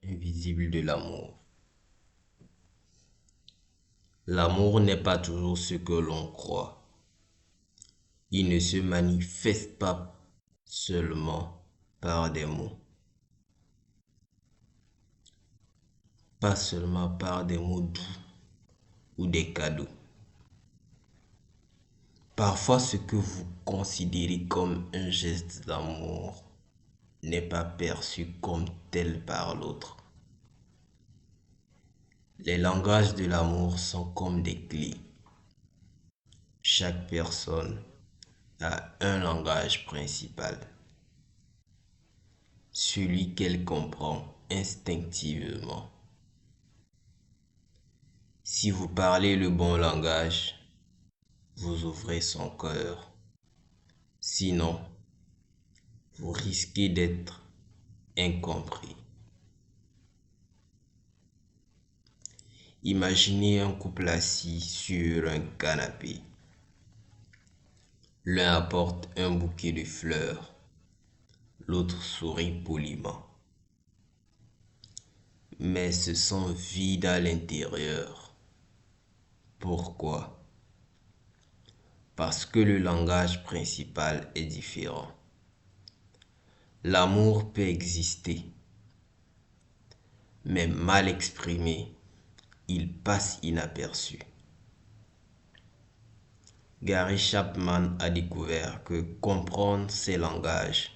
Invisible de l'amour. L'amour n'est pas toujours ce que l'on croit. Il ne se manifeste pas seulement par des mots, pas seulement par des mots doux ou des cadeaux. Parfois, ce que vous considérez comme un geste d'amour n'est pas perçu comme tel par l'autre. Les langages de l'amour sont comme des clés. Chaque personne a un langage principal, celui qu'elle comprend instinctivement. Si vous parlez le bon langage, vous ouvrez son cœur. Sinon, vous risquez d'être incompris. Imaginez un couple assis sur un canapé. L'un apporte un bouquet de fleurs, l'autre sourit poliment, mais se sent vide à l'intérieur. Pourquoi? Parce que le langage principal est différent. L'amour peut exister, mais mal exprimé, il passe inaperçu. Gary Chapman a découvert que comprendre ces langages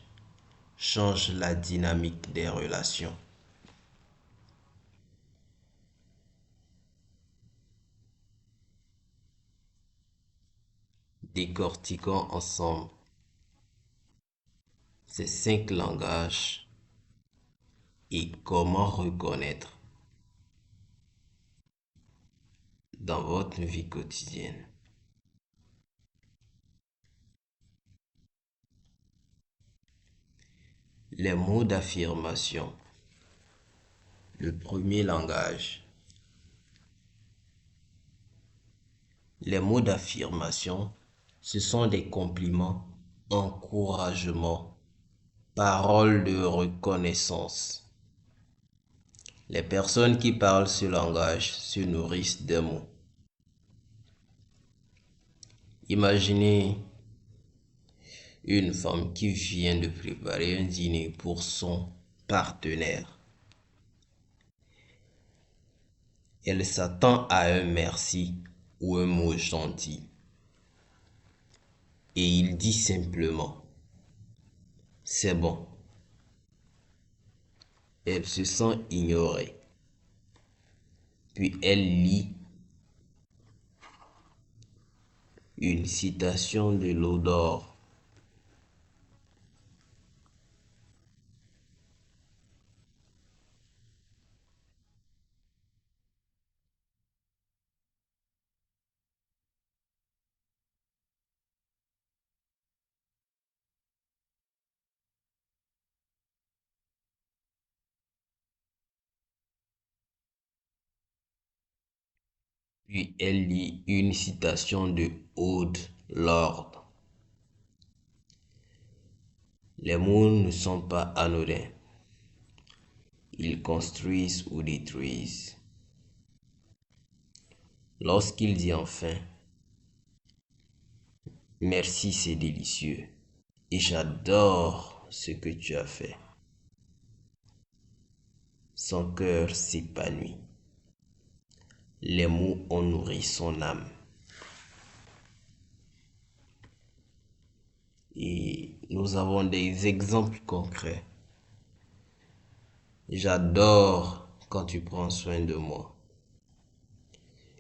change la dynamique des relations. Décortiquons ensemble ces 5 langages et comment reconnaître dans votre vie quotidienne. Les mots d'affirmation. Le premier langage. Les mots d'affirmation, ce sont des compliments, encouragements, paroles de reconnaissance. Les personnes qui parlent ce langage se nourrissent des mots. Imaginez une femme qui vient de préparer un dîner pour son partenaire. Elle s'attend à un merci ou un mot gentil. Et il dit simplement, c'est bon. Elle se sent ignorée. Puis elle lit une citation de l'odeur. Puis elle lit une citation de Aude Lorde. Les mots ne sont pas anodins. Ils construisent ou détruisent. Lorsqu'il dit enfin, merci, c'est délicieux et j'adore ce que tu as fait, son cœur s'épanouit. Les mots ont nourri son âme. Et nous avons des exemples concrets. J'adore quand tu prends soin de moi.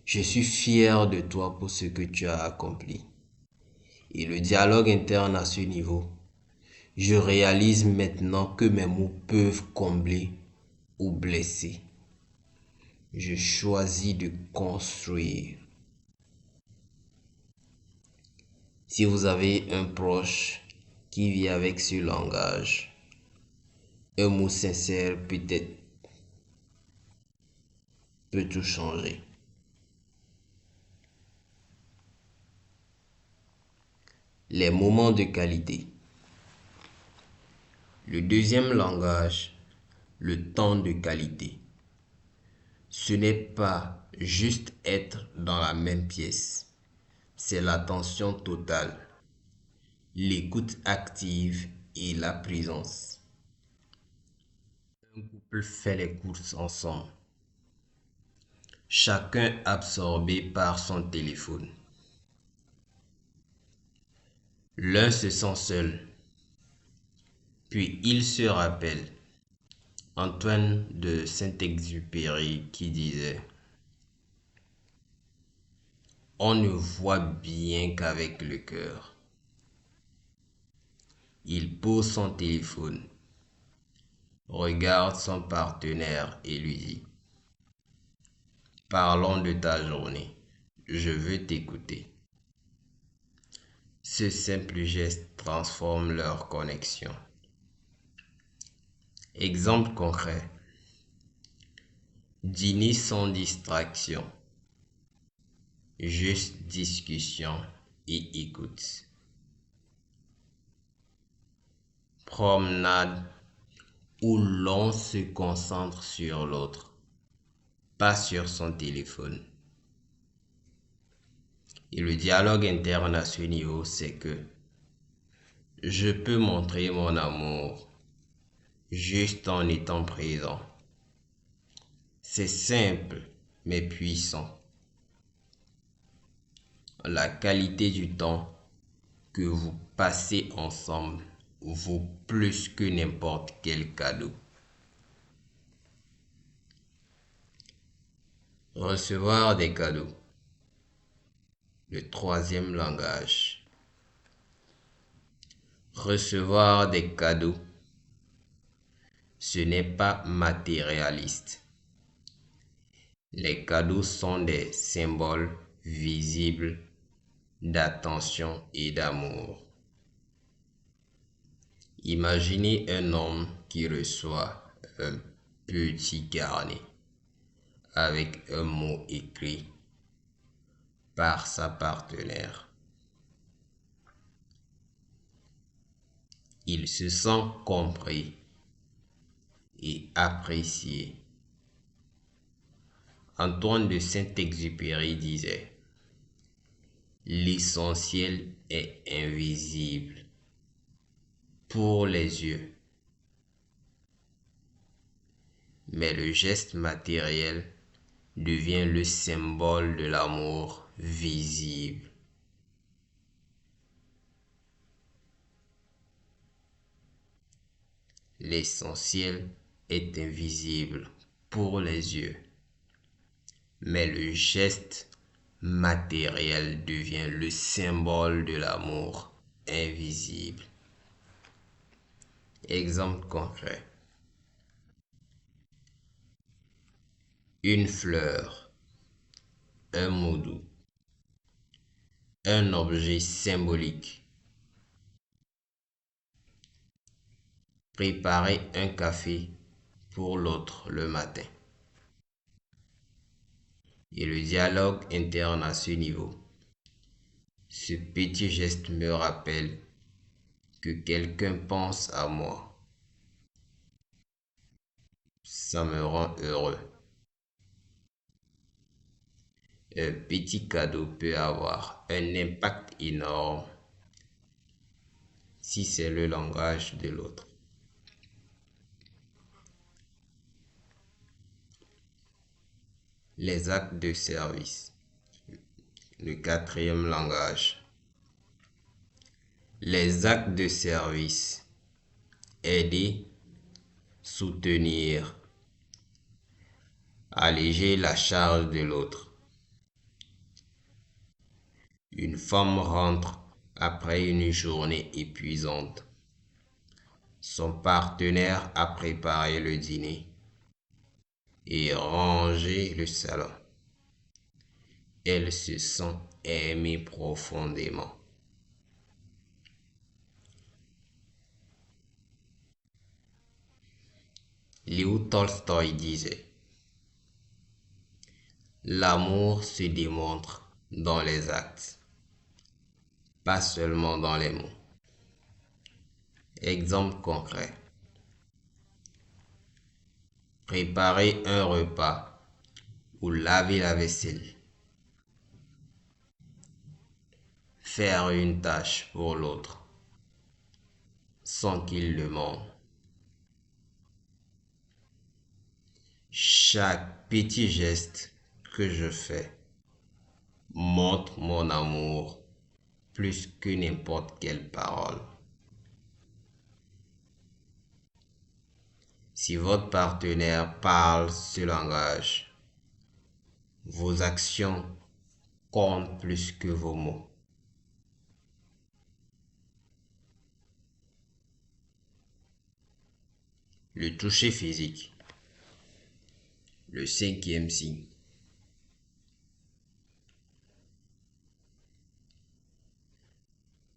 Je suis fier de toi pour ce que tu as accompli. Et le dialogue interne à ce niveau, je réalise maintenant que mes mots peuvent combler ou blesser. Je choisis de construire. Si vous avez un proche qui vit avec ce langage, un mot sincère peut-être peut tout changer. Les moments de qualité. Le deuxième langage, le temps de qualité. Ce n'est pas juste être dans la même pièce, c'est l'attention totale, l'écoute active et la présence. Un couple fait les courses ensemble, chacun absorbé par son téléphone. L'un se sent seul, puis il se rappelle Antoine de Saint-Exupéry qui disait: On ne voit bien qu'avec le cœur. Il pose son téléphone, regarde son partenaire et lui dit: Parlons de ta journée, je veux t'écouter. Ce simple geste transforme leur connexion. Exemple concret. Dîner sans distraction, juste discussion et écoute. Promenade où l'on se concentre sur l'autre, pas sur son téléphone. Et le dialogue interne à ce niveau, c'est que je peux montrer mon amour juste en étant présent. C'est simple mais puissant. La qualité du temps que vous passez ensemble vaut plus que n'importe quel cadeau. Recevoir des cadeaux. Le troisième langage. Recevoir des cadeaux, ce n'est pas matérialiste. Les cadeaux sont des symboles visibles d'attention et d'amour. Imaginez un homme qui reçoit un petit carnet avec un mot écrit par sa partenaire. Il se sent compris et apprécié. Antoine de Saint-Exupéry disait: L'essentiel est invisible pour les yeux, mais le geste matériel devient le symbole de l'amour visible. L'essentiel est invisible pour les yeux, mais le geste matériel devient le symbole de l'amour invisible. Exemple concret. Une fleur, un mot doux, un objet symbolique. Préparer un café pour l'autre le matin. Et le dialogue interne à ce niveau. Ce petit geste me rappelle que quelqu'un pense à moi. Ça me rend heureux. Un petit cadeau peut avoir un impact énorme si c'est le langage de l'autre. Les actes de service. Le quatrième langage. Les actes de service. Aider, soutenir, alléger la charge de l'autre. Une femme rentre après une journée épuisante. Son partenaire a préparé le dîner et rangé le salon. Elle se sent aimée profondément. Léo Tolstoï disait: L'amour se démontre dans les actes, pas seulement dans les mots. Exemple concret. préparer un repas ou laver la vaisselle, faire une tâche pour l'autre sans qu'il le demande. Chaque petit geste que je fais montre mon amour plus que n'importe quelle parole. Si votre partenaire parle ce langage, vos actions comptent plus que vos mots. Le toucher physique. Le cinquième signe.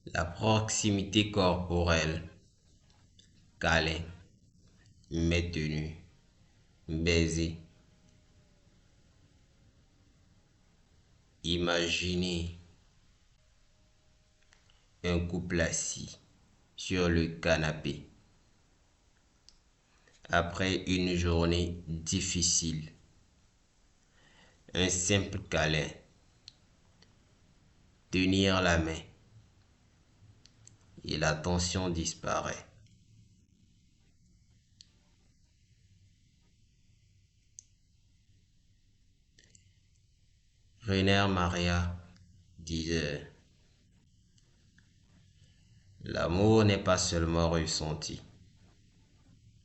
La proximité corporelle. Câlin, main tenue, baiser. Imaginez un couple assis sur le canapé après une journée difficile. Un simple câlin, tenir la main et la tension disparaît. Rainer Maria disait: l'amour n'est pas seulement ressenti,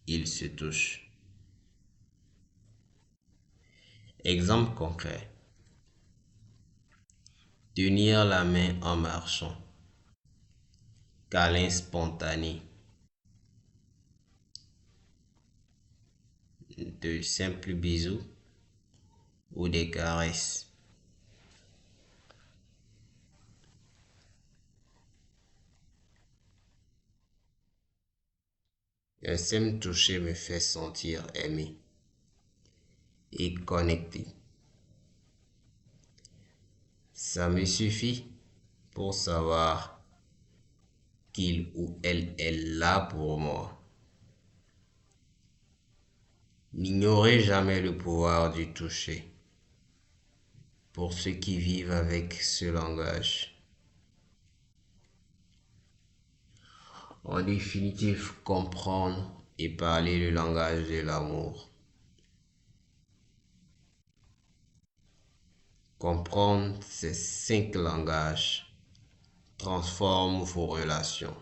il se touche. Exemple concret. Tenir la main en marchant. Câlin spontané. De simples bisous ou des caresses. Un simple toucher me fait sentir aimé et connecté. Ça me suffit pour savoir qu'il ou elle est là pour moi. N'ignorez jamais le pouvoir du toucher pour ceux qui vivent avec ce langage. En définitive, comprendre et parler le langage de l'amour. Comprendre ces 5 langages transforme vos relations.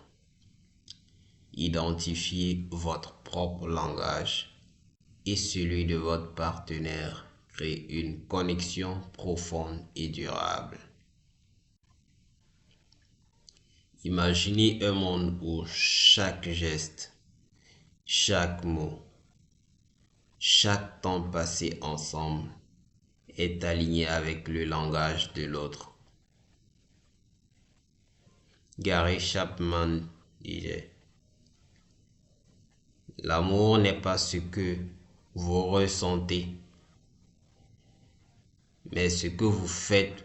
Identifiez votre propre langage et celui de votre partenaire. Crée une connexion profonde et durable. Imaginez un monde où chaque geste, chaque mot, chaque temps passé ensemble est aligné avec le langage de l'autre. Gary Chapman disait: l'amour n'est pas ce que vous ressentez, mais ce que vous faites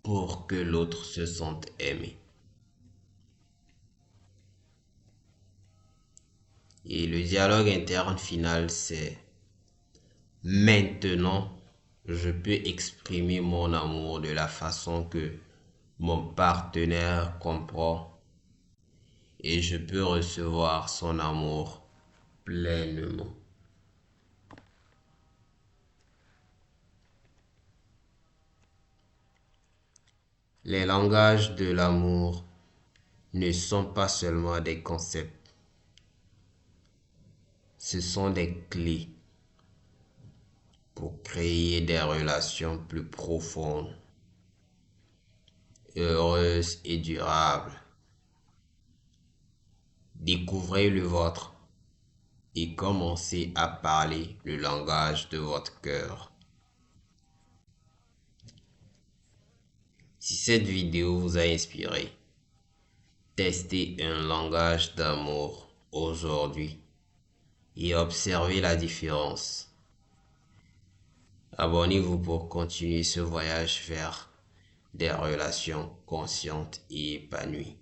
pour que l'autre se sente aimé. Et le dialogue interne final, c'est: maintenant, je peux exprimer mon amour de la façon que mon partenaire comprend et je peux recevoir son amour pleinement. Les langages de l'amour ne sont pas seulement des concepts, ce sont des clés pour créer des relations plus profondes, heureuses et durables. Découvrez le vôtre et commencez à parler le langage de votre cœur. Si cette vidéo vous a inspiré, testez un langage d'amour aujourd'hui et observez la différence. Abonnez-vous pour continuer ce voyage vers des relations conscientes et épanouies.